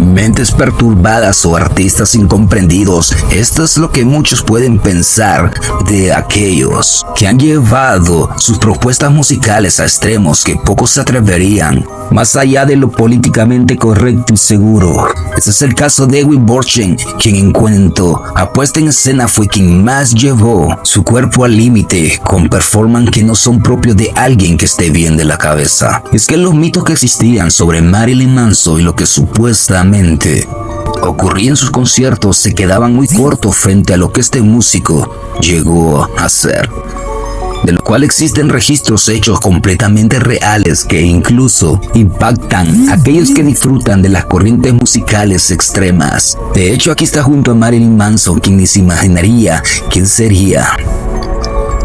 mentes perturbadas o artistas incomprendidos. Esto es lo que muchos pueden pensar de aquellos que han llevado sus propuestas musicales a extremos que pocos se atreverían, más allá de lo políticamente correcto y seguro. Este es el caso de Edwin Borchen, quien en cuanto a puesta en escena fue quien más llevó su cuerpo al límite con performance que no son propios de alguien que esté bien de la cabeza. Es que los mitos que existían sobre Marilyn Manson y lo que supuestamente ocurría en sus conciertos se quedaban muy cortos frente a lo que este músico llegó a hacer, de lo cual existen registros hechos completamente reales que incluso impactan a aquellos que disfrutan de las corrientes musicales extremas. De hecho, aquí está junto a Marilyn Manson, quien ni se imaginaría quién sería.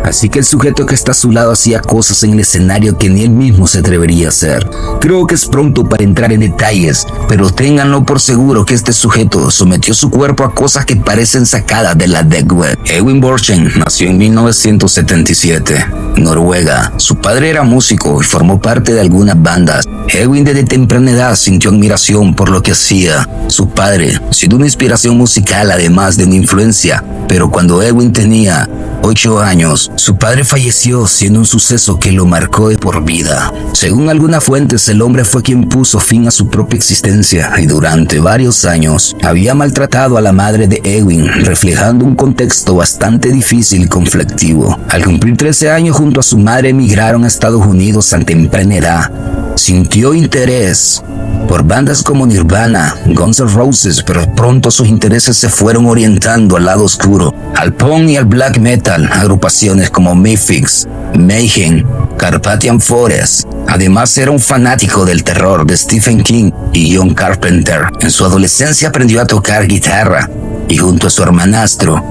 Así que el sujeto que está a su lado hacía cosas en el escenario que ni él mismo se atrevería a hacer. Creo que es pronto para entrar en detalles, pero ténganlo por seguro que este sujeto sometió su cuerpo a cosas que parecen sacadas de la Deep Web. Edwin Borchen nació en 1977, en Noruega. Su padre era músico y formó parte de algunas bandas. Edwin desde temprana edad sintió admiración por lo que hacía su padre, siendo una inspiración musical además de una influencia, pero cuando Edwin tenía 8 años, su padre falleció, siendo un suceso que lo marcó de por vida. Según algunas fuentes, el hombre fue quien puso fin a su propia existencia y durante varios años había maltratado a la madre de Edwin, reflejando un contexto bastante difícil y conflictivo. Al cumplir 13 años junto a su madre emigraron a Estados Unidos a temprana edad. Sintió interés por bandas como Nirvana, Guns N' Roses, pero pronto sus intereses se fueron orientando al lado oscuro, al punk y al black metal, agrupaciones como Misfits, Mayhem, Carpathian Forest. Además era un fanático del terror de Stephen King y John Carpenter. En su adolescencia aprendió a tocar guitarra y junto a su hermanastro,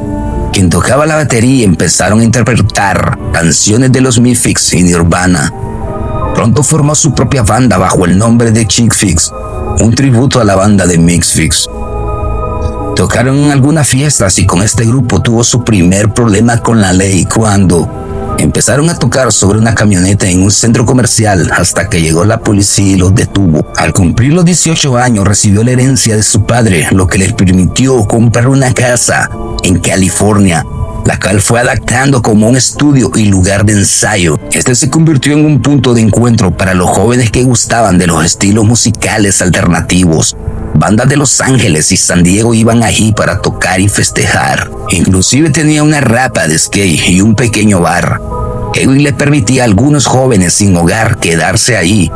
quien tocaba la batería, empezaron a interpretar canciones de los Misfits y Nirvana. Pronto formó su propia banda bajo el nombre de Chick Fix, un tributo a la banda de Misfits. Tocaron en algunas fiestas y con este grupo tuvo su primer problema con la ley cuando empezaron a tocar sobre una camioneta en un centro comercial hasta que llegó la policía y los detuvo. Al cumplir los 18 años recibió la herencia de su padre, lo que les permitió comprar una casa en California, la cual fue adaptando como un estudio y lugar de ensayo. Este se convirtió en un punto de encuentro para los jóvenes que gustaban de los estilos musicales alternativos. Bandas de Los Ángeles y San Diego iban allí para tocar y festejar. Inclusive tenía una rampa de skate y un pequeño bar. Edwin le permitía a algunos jóvenes sin hogar quedarse ahí,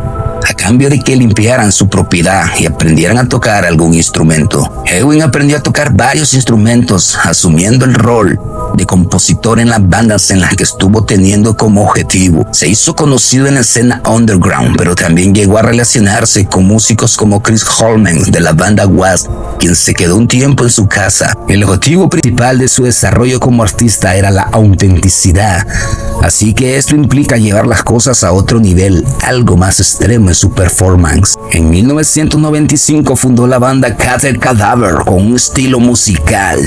a cambio de que limpiaran su propiedad y aprendieran a tocar algún instrumento. Edwin aprendió a tocar varios instrumentos, asumiendo el rol de compositor en las bandas en las que estuvo teniendo como objetivo. Se hizo conocido en la escena underground, pero también llegó a relacionarse con músicos como Chris Holman de la banda Wasp, quien se quedó un tiempo en su casa. El objetivo principal de su desarrollo como artista era la autenticidad, así que esto implica llevar las cosas a otro nivel, algo más extremo en su performance. En 1995 fundó la banda Cattle Cadaver con un estilo musical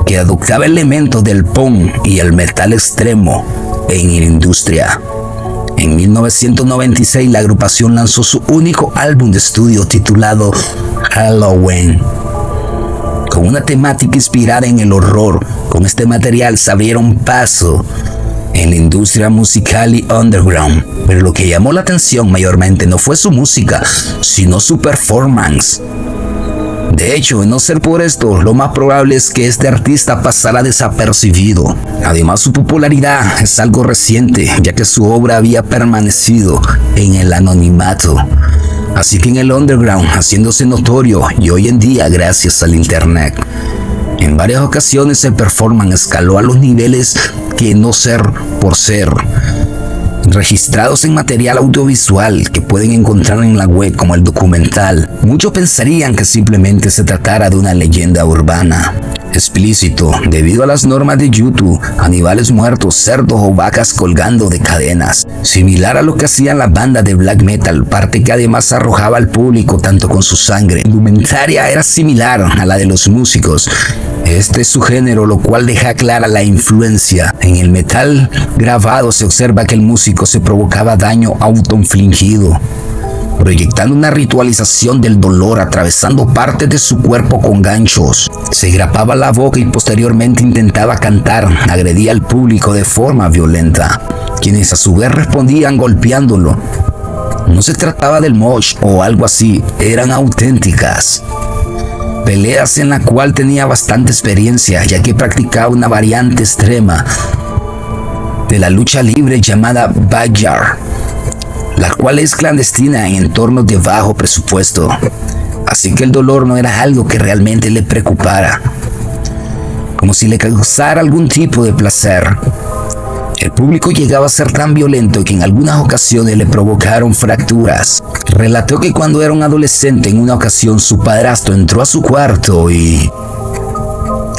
que adoptaba elementos del punk y el metal extremo en la industria. En 1996 la agrupación lanzó su único álbum de estudio titulado Halloween, con una temática inspirada en el horror. Con este material se abrieron paso en la industria musical y underground, pero lo que llamó la atención mayormente no fue su música, sino su performance. De hecho, de no ser por esto, lo más probable es que este artista pasara desapercibido. Además, su popularidad es algo reciente, ya que su obra había permanecido en el anonimato. Así que en el underground, haciéndose notorio, y hoy en día gracias al internet. En varias ocasiones el performance escaló a los niveles que no ser por ser, registrados en material audiovisual que pueden encontrar en la web como el documental. Muchos pensarían que simplemente se tratara de una leyenda urbana explícito debido a las normas de YouTube, animales muertos, cerdos o vacas colgando de cadenas, similar a lo que hacían las bandas de black metal, parte que además arrojaba al público tanto con su sangre. La indumentaria era similar a la de los músicos. Este es su género, lo cual deja clara la influencia. En el metal grabado se observa que el músico se provocaba daño autoinfligido proyectando una ritualización del dolor atravesando partes de su cuerpo con ganchos. Se grapaba la boca y posteriormente intentaba cantar, agredía al público de forma violenta, quienes a su vez respondían golpeándolo. No se trataba del mosh o algo así, eran auténticas peleas en la cual tenía bastante experiencia, ya que practicaba una variante extrema de la lucha libre llamada Backyard, la cual es clandestina en entornos de bajo presupuesto, así que el dolor no era algo que realmente le preocupara, como si le causara algún tipo de placer. El público llegaba a ser tan violento que en algunas ocasiones le provocaron fracturas. Relató que cuando era un adolescente, en una ocasión su padrastro entró a su cuarto y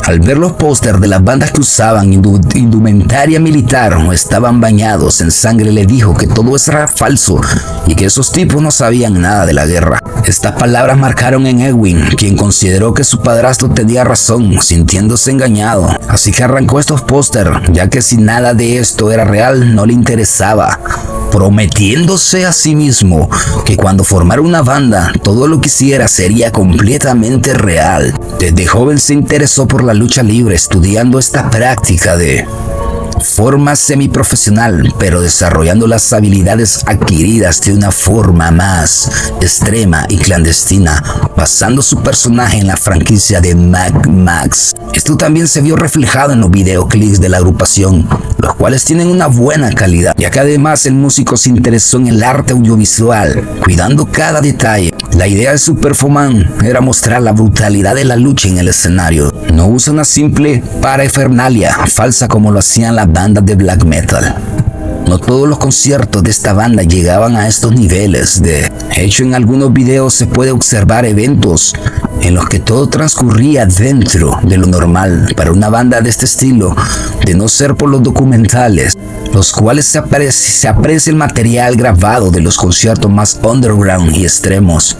al ver los pósters de las bandas que usaban indumentaria militar o estaban bañados en sangre, le dijo que todo eso era falso y que esos tipos no sabían nada de la guerra. Estas palabras marcaron en Edwin, quien consideró que su padrastro tenía razón, sintiéndose engañado. Así que arrancó estos pósters, ya que si nada de esto era real, no le interesaba, prometiéndose a sí mismo que cuando formara una banda, todo lo que hiciera sería completamente real. Desde joven se interesó por la lucha libre, estudiando esta práctica de forma semiprofesional, pero desarrollando las habilidades adquiridas de una forma más extrema y clandestina, basando su personaje en la franquicia de Mad Max. Esto también se vio reflejado en los videoclips de la agrupación, los cuales tienen una buena calidad, ya que además el músico se interesó en el arte audiovisual, cuidando cada detalle. La idea de su performance era mostrar la brutalidad de la lucha en el escenario. No usa una simple parafernalia falsa como lo hacían las bandas de black metal. No todos los conciertos de esta banda llegaban a estos niveles. De hecho, en algunos videos se puede observar eventos en los que todo transcurría dentro de lo normal para una banda de este estilo, de no ser por los documentales, los cuales se aprecia el material grabado de los conciertos más underground y extremos.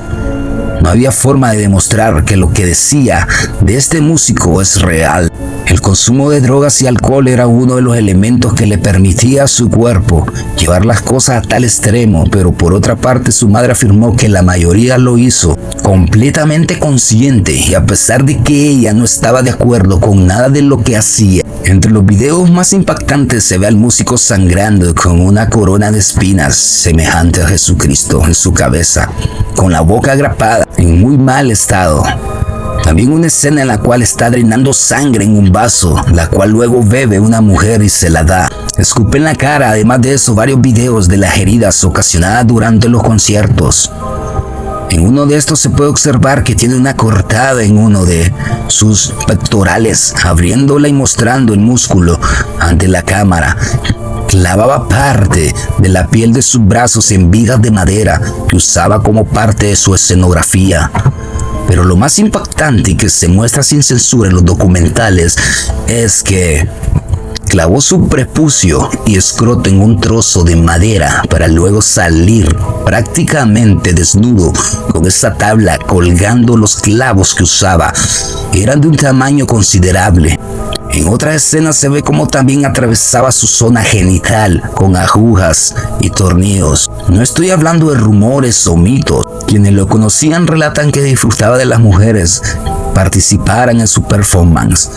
No había forma de demostrar que lo que decía de este músico es real. El consumo de drogas y alcohol era uno de los elementos que le permitía a su cuerpo llevar las cosas a tal extremo, pero por otra parte su madre afirmó que la mayoría lo hizo completamente consciente y a pesar de que ella no estaba de acuerdo con nada de lo que hacía. Entre los videos más impactantes se ve al músico sangrando con una corona de espinas semejante a Jesucristo en su cabeza, con la boca agrapada, en muy mal estado. También una escena en la cual está drenando sangre en un vaso, la cual luego bebe una mujer y se la da. Escupe en la cara. Además de eso, varios videos de las heridas ocasionadas durante los conciertos. En uno de estos se puede observar que tiene una cortada en uno de sus pectorales, abriéndola y mostrando el músculo ante la cámara. Clavaba parte de la piel de sus brazos en vigas de madera que usaba como parte de su escenografía. Pero lo más impactante y que se muestra sin censura en los documentales es que clavó su prepucio y escroto en un trozo de madera para luego salir prácticamente desnudo con esa tabla colgando los clavos que usaba. Eran de un tamaño considerable. En otra escena se ve como también atravesaba su zona genital con agujas y tornillos. No estoy hablando de rumores o mitos. Quienes lo conocían relatan que disfrutaba de las mujeres participaran en su performance,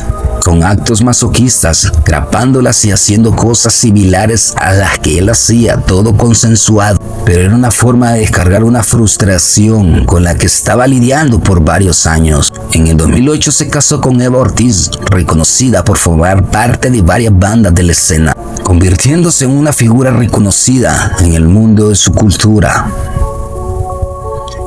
con actos masoquistas, grapándolas y haciendo cosas similares a las que él hacía, todo consensuado. Pero era una forma de descargar una frustración con la que estaba lidiando por varios años. En el 2008 se casó con Eva Ortiz, reconocida por formar parte de varias bandas de la escena, convirtiéndose en una figura reconocida en el mundo de su cultura.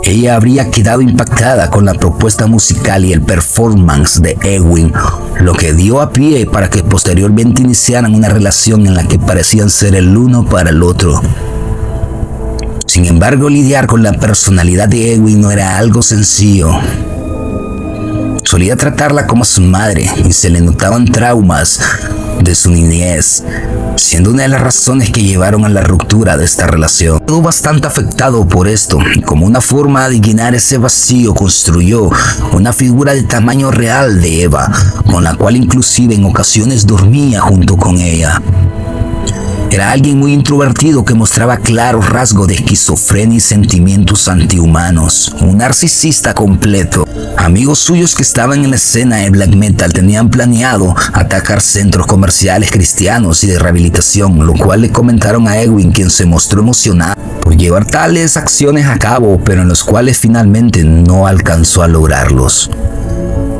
Ella habría quedado impactada con la propuesta musical y el performance de Edwin, lo que dio a pie para que posteriormente iniciaran una relación en la que parecían ser el uno para el otro. Sin embargo, lidiar con la personalidad de Edwin no era algo sencillo. Solía tratarla como su madre y se le notaban traumas de su niñez, siendo una de las razones que llevaron a la ruptura de esta relación. Quedó bastante afectado por esto y como una forma de llenar ese vacío construyó una figura de tamaño real de Eva, con la cual inclusive en ocasiones dormía junto con ella. Era alguien muy introvertido que mostraba claros rasgos de esquizofrenia y sentimientos antihumanos. Un narcisista completo. Amigos suyos que estaban en la escena de black metal tenían planeado atacar centros comerciales cristianos y de rehabilitación, lo cual le comentaron a Edwin, quien se mostró emocionado por llevar tales acciones a cabo, pero en los cuales finalmente no alcanzó a lograrlos.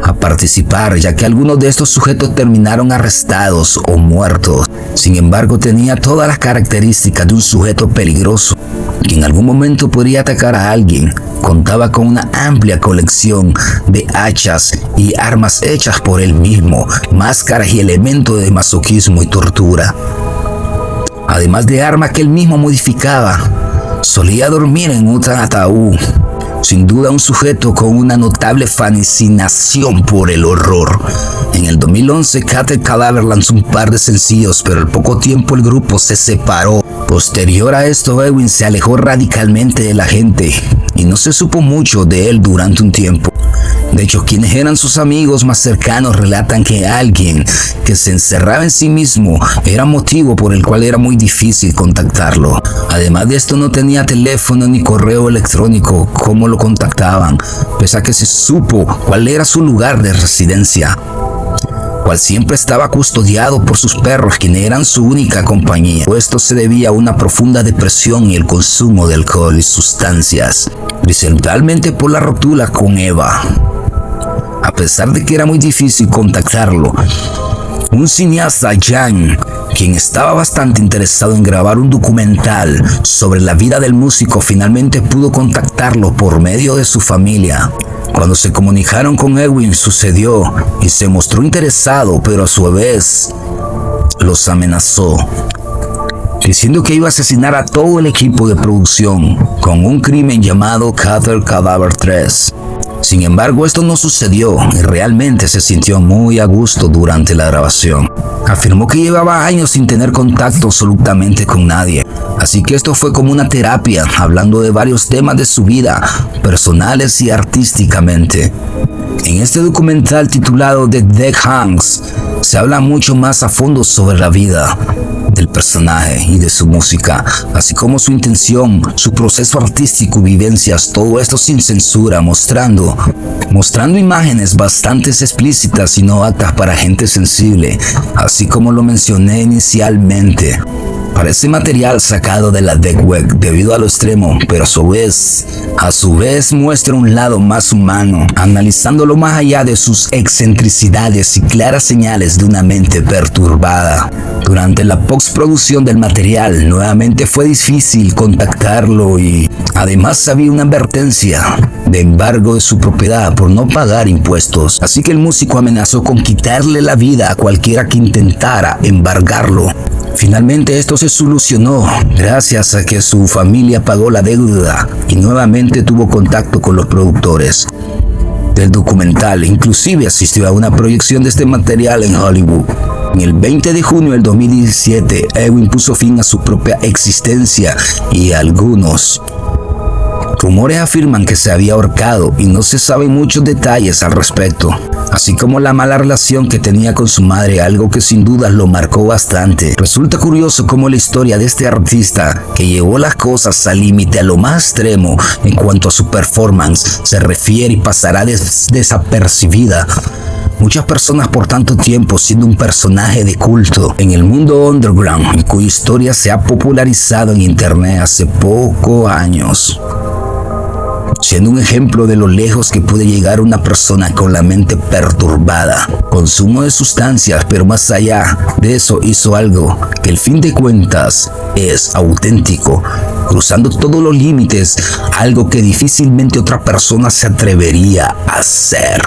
A participar, ya que algunos de estos sujetos terminaron arrestados o muertos. Sin embargo, tenía todas las características de un sujeto peligroso, que en algún momento podría atacar a alguien. Contaba con una amplia colección de hachas y armas hechas por él mismo, máscaras y elementos de masoquismo y tortura. Además de armas que él mismo modificaba, solía dormir en un ataúd. Sin duda un sujeto con una notable fascinación por el horror. En el 2011, Cathal Cadaver lanzó un par de sencillos, pero al poco tiempo el grupo se separó. Posterior a esto, Edwin se alejó radicalmente de la gente y no se supo mucho de él durante un tiempo. De hecho, quienes eran sus amigos más cercanos relatan que alguien que se encerraba en sí mismo era motivo por el cual era muy difícil contactarlo. Además de esto, no tenía teléfono ni correo electrónico. ¿Cómo lo contactaban? Pese a que se supo cuál era su lugar de residencia, cual siempre estaba custodiado por sus perros, quienes eran su única compañía. Esto se debía a una profunda depresión y el consumo de alcohol y sustancias, principalmente por la ruptura con Eva. A pesar de que era muy difícil contactarlo, un cineasta, Jan, quien estaba bastante interesado en grabar un documental sobre la vida del músico, finalmente pudo contactarlo por medio de su familia. Cuando se comunicaron con Edwin, sucedió y se mostró interesado, pero a su vez los amenazó, diciendo que iba a asesinar a todo el equipo de producción con un crimen llamado Cathal Cadaver 3. Sin embargo, esto no sucedió y realmente se sintió muy a gusto durante la grabación. Afirmó que llevaba años sin tener contacto absolutamente con nadie, así que esto fue como una terapia, hablando de varios temas de su vida, personales y artísticamente. En este documental titulado The Dead Hands, se habla mucho más a fondo sobre la vida del personaje y de su música, así como su intención, su proceso artístico y vivencias, todo esto sin censura, mostrando imágenes bastante explícitas y no aptas para gente sensible, así como lo mencioné inicialmente. Parece material sacado de la Deep Web debido a lo extremo, pero a su vez muestra un lado más humano, analizándolo más allá de sus excentricidades y claras señales de una mente perturbada. Durante la postproducción del material, nuevamente fue difícil contactarlo y además había una advertencia de embargo de su propiedad por no pagar impuestos, así que el músico amenazó con quitarle la vida a cualquiera que intentara embargarlo. Finalmente esto se solucionó gracias a que su familia pagó la deuda y nuevamente tuvo contacto con los productores del documental. Inclusive asistió a una proyección de este material en Hollywood. En el 20 de junio del 2017, Edwin puso fin a su propia existencia y algunos rumores afirman que se había ahorcado y no se saben muchos detalles al respecto, así como la mala relación que tenía con su madre, algo que sin duda lo marcó bastante. Resulta curioso cómo la historia de este artista, que llevó las cosas al límite, a lo más extremo en cuanto a su performance se refiere, y pasará desapercibida. Muchas personas por tanto tiempo siendo un personaje de culto en el mundo underground, y cuya historia se ha popularizado en internet hace pocos años, siendo un ejemplo de lo lejos que puede llegar una persona con la mente perturbada, consumo de sustancias, pero más allá de eso hizo algo que al fin de cuentas es auténtico, cruzando todos los límites, algo que difícilmente otra persona se atrevería a hacer.